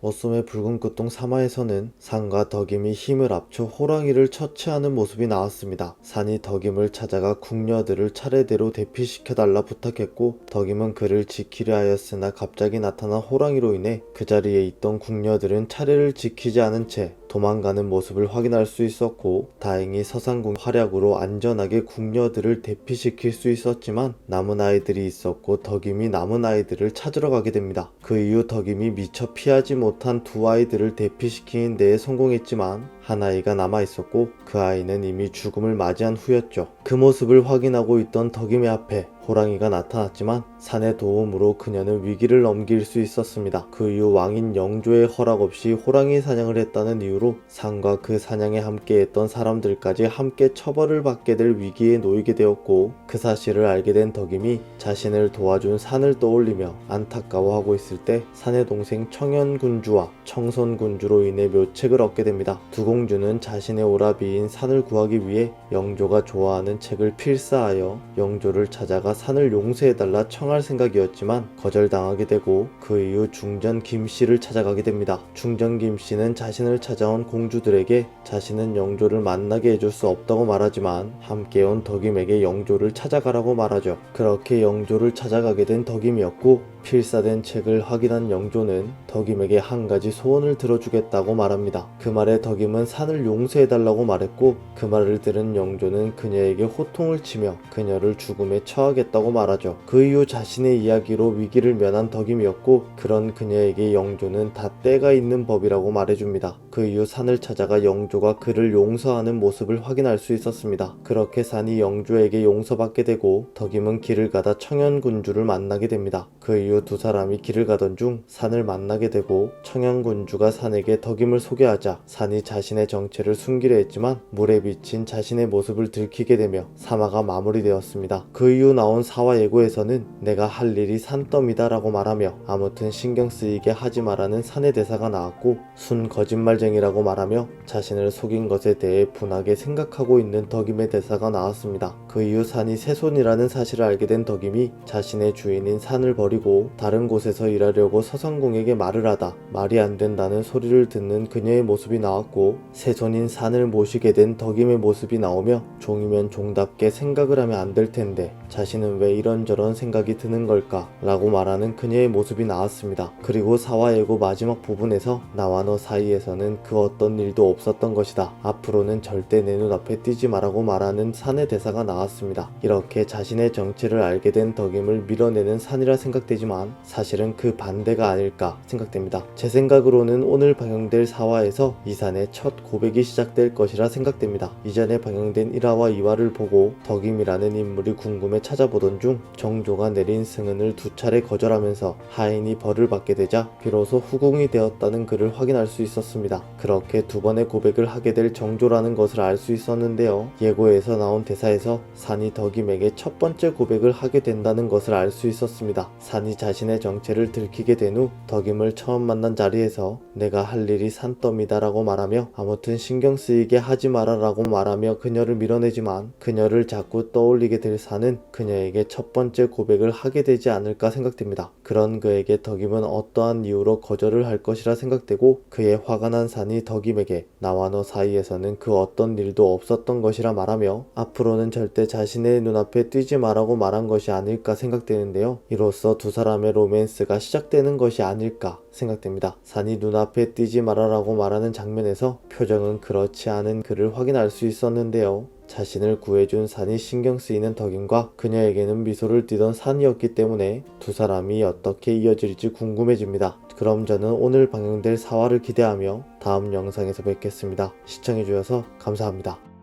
어썸의 붉은 끝동 3화에서는 산과 덕임이 힘을 합쳐 호랑이를 처치하는 모습이 나왔습니다. 산이 덕임을 찾아가 궁녀들을 차례대로 대피시켜달라 부탁했고 덕임은 그를 지키려 하였으나 갑자기 나타난 호랑이로 인해 그 자리에 있던 궁녀들은 차례를 지키지 않은 채 도망가는 모습을 확인할 수 있었고, 다행히 서산궁 활약으로 안전하게 궁녀들을 대피시킬 수 있었지만 남은 아이들이 있었고 덕임이 남은 아이들을 찾으러 가게 됩니다. 그 이후 덕임이 미처 피하지 못한 두 아이들을 대피시키는 데에 성공했지만 한 아이가 남아 있었고 그 아이는 이미 죽음을 맞이한 후였죠. 그 모습을 확인하고 있던 덕임의 앞에 호랑이가 나타났지만 산의 도움으로 그녀는 위기를 넘길 수 있었습니다. 그 이후 왕인 영조의 허락 없이 호랑이 사냥을 했다는 이유로 산과 그 사냥에 함께했던 사람들까지 함께 처벌을 받게 될 위기에 놓이게 되었고, 그 사실을 알게 된 덕임이 자신을 도와준 산을 떠올리며 안타까워하고 있을 때 산의 동생 청현군주와 청선군주로 인해 묘책을 얻게 됩니다. 두 공주는 자신의 오라비인 산을 구하기 위해 영조가 좋아하는 책을 필사하여 영조를 찾아가 산을 용서해달라 청할 생각이었지만 거절당하게 되고, 그 이후 중전 김씨를 찾아가게 됩니다. 중전 김씨는 자신을 찾아온 공주들에게 자신은 영조를 만나게 해줄 수 없다고 말하지만 함께 온 덕임에게 영조를 찾아가라고 말하죠. 그렇게 영조를 찾아가게 된 덕임이었고, 필사된 책을 확인한 영조는 덕임에게 한 가지 소원을 들어주겠다고 말합니다. 그 말에 덕임은 산을 용서해달라고 말했고, 그 말을 들은 영조는 그녀에게 호통을 치며 그녀를 죽음에 처하겠다고 말하죠. 그 이후 자신의 이야기로 위기를 면한 덕임이었고, 그런 그녀에게 영조는 다 때가 있는 법이라고 말해줍니다. 그 이후 산을 찾아가 영조가 그를 용서하는 모습을 확인할 수 있었습니다. 그렇게 산이 영조에게 용서받게 되고 덕임은 길을 가다 청현군주를 만나게 됩니다. 그 이후 두 사람이 길을 가던 중 산을 만나게 되고 청현군주가 산에게 덕임을 소개하자 산이 자신의 정체를 숨기려 했지만 물에 비친 자신의 모습을 들키게 되며 3화가 마무리되었습니다. 그 이후 나온 4화 예고에서는 내가 할 일이 산더미다 라고 말하며 아무튼 신경 쓰이게 하지 말라는 산의 대사가 나왔고, 순 거짓말쟁이라고 말하며 자신을 속인 것에 대해 분하게 생각하고 있는 덕임의 대사가 나왔습니다. 그 이후 산이 새손이라는 사실을 알게 된 덕임이 자신의 주인인 산을 버리고 다른 곳에서 일하려고 서산궁에게 말을 하다 말이 안 된다는 소리를 듣는 그녀의 모습이 나왔고, 새손인 산을 모시게 된 덕임의 모습이 나오며 종이면 종답게 생각을 하면 안 될 텐데 자신은 왜 이런저런 생각이 드는 걸까 라고 말하는 그녀의 모습이 나왔습니다. 그리고 4화 예고 마지막 부분에서 나와 너 사이에서는 그 어떤 일도 없었던 것이다. 앞으로는 절대 내 눈앞에 띄지 마라고 말하는 산의 대사가 나왔습니다. 이렇게 자신의 정체를 알게 된 덕임을 밀어내는 산이라 생각되지만 사실은 그 반대가 아닐까 생각됩니다. 제 생각으로는 오늘 방영될 4화에서 이 산의 첫 고백이 시작될 것이라 생각됩니다. 이전에 방영된 1화와 2화를 보고 덕임이라는 인물이 궁금해 찾아보던 중 정조가 내린 승은을 두 차례 거절하면서 하인이 벌을 받게 되자 비로소 후궁이 되었다는 글을 확인할 수 있었습니다. 그렇게 두 번의 고백을 하게 될 정조라는 것을 알 수 있었는데요. 예고에서 나온 대사에서 산이 덕임에게 첫 번째 고백을 하게 된다는 것을 알 수 있었습니다. 산이 자신의 정체를 들키게 된 후 덕임을 처음 만난 자리에서 내가 할 일이 산더미다 라고 말하며 아무튼 신경 쓰이게 하지 마라 라고 말하며 그녀를 밀어내지만, 그녀를 자꾸 떠올리게 될 산은 그녀에게 첫 번째 고백을 하게 되지 않을까 생각됩니다. 그런 그에게 덕임은 어떠한 이유로 거절을 할 것이라 생각되고, 그의 화가 난 산이 덕임에게 나와 너 사이에서는 그 어떤 일도 없었던 것이라 말하며 앞으로는 절대 자신의 눈앞에 띄지 마라고 말한 것이 아닐까 생각되는데요. 이로써 두 사람의 로맨스가 시작되는 것이 아닐까 생각됩니다. 산이 눈앞에 띄지 마라라고 말하는 장면에서 표정은 그렇지 않은 그를 확인할 수 있었는데요. 자신을 구해준 산이 신경 쓰이는 덕임과 그녀에게는 미소를 띠던 산이었기 때문에 두 사람이 어떻게 이어질지 궁금해집니다. 그럼 저는 오늘 방영될 4화를 기대하며 다음 영상에서 뵙겠습니다. 시청해주셔서 감사합니다.